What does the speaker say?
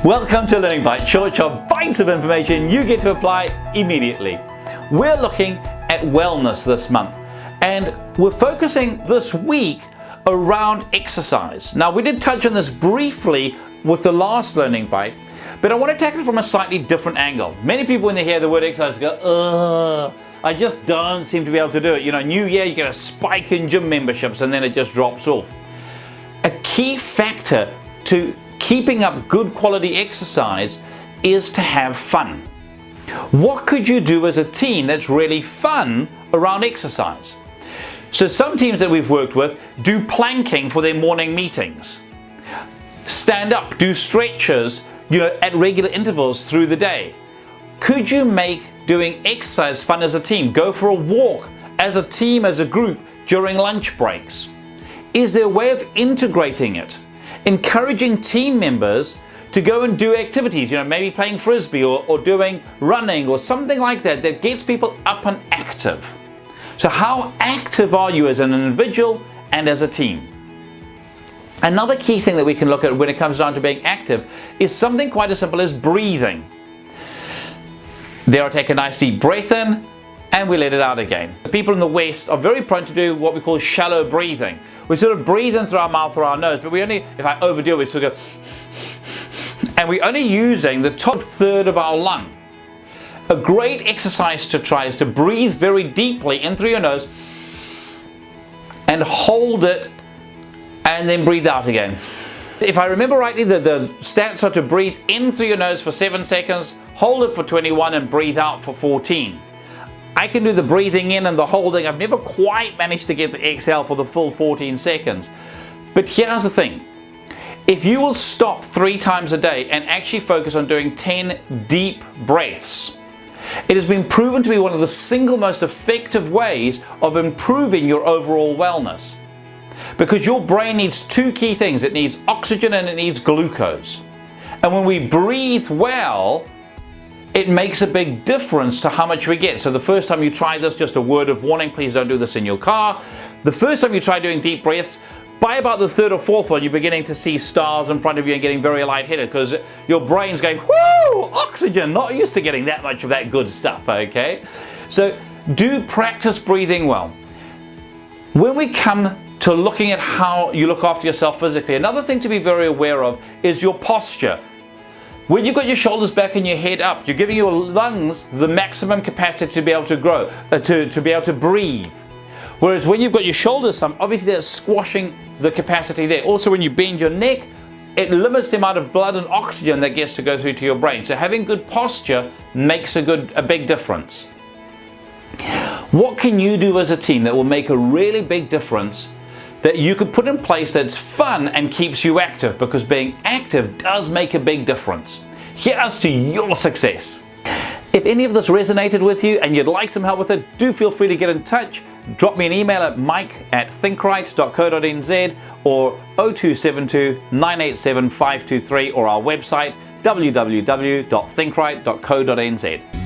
Welcome to Learning Bites, short bites of information you get to apply immediately. We're looking at wellness this month, and we're focusing this week around exercise. Now, we did touch on this briefly with the last Learning Bite, but I want to tackle it from a slightly different angle. Many people, when they hear the word exercise, go, ugh, I just don't seem to be able to do it. You know, New Year, you get a spike in gym memberships, and then it just drops off. A key factor to keeping up good quality exercise is to have fun. What could you do as a team that's really fun around exercise? So some teams that we've worked with do planking for their morning meetings. Stand up, do stretches, at regular intervals through the day. Could you make doing exercise fun as a team? Go for a walk as a team, as a group during lunch breaks. Is there a way of integrating it? Encouraging team members to go and do activities, maybe playing frisbee or doing running or something like that that gets people up and active. So how active are you as an individual and as a team? Another key thing that we can look at when it comes down to being active is something quite as simple as breathing. There, I take a nice deep breath in and we let it out again. People in the West are very prone to do what we call shallow breathing. We sort of breathe in through our mouth or our nose, but we only, if I overdo it, we sort of go, and we're only using the top third of our lung. A great exercise to try is to breathe very deeply in through your nose and hold it and then breathe out again. If I remember rightly, the stats are to breathe in through your nose for 7 seconds, hold it for 21 and breathe out for 14. I can do the breathing in and the holding. I've never quite managed to get the exhale for the full 14 seconds. But here's the thing. If you will stop 3 times a day and actually focus on doing 10 deep breaths, it has been proven to be one of the single most effective ways of improving your overall wellness. Because your brain needs 2 key things. It needs oxygen and it needs glucose. And when we breathe well, it makes a big difference to how much we get. So the first time you try this, just a word of warning, please don't do this in your car. The first time you try doing deep breaths, by about the 3rd or 4th one, you're beginning to see stars in front of you and getting very lightheaded because your brain's going, whoo, oxygen, not used to getting that much of that good stuff, okay? So do practice breathing well. When we come to looking at how you look after yourself physically, another thing to be very aware of is your posture. When you've got your shoulders back and your head up, you're giving your lungs the maximum capacity to be able to grow, to be able to breathe. Whereas when you've got your shoulders up, obviously that's squashing the capacity there. Also, when you bend your neck, it limits the amount of blood and oxygen that gets to go through to your brain. So having good posture makes a big difference. What can you do as a team that will make a really big difference that you could put in place that's fun and keeps you active? Because being active does make a big difference. Here's to your success. If any of this resonated with you and you'd like some help with it, do feel free to get in touch. Drop me an email at mike@thinkright.co.nz or 0272 987 523 or our website www.thinkright.co.nz.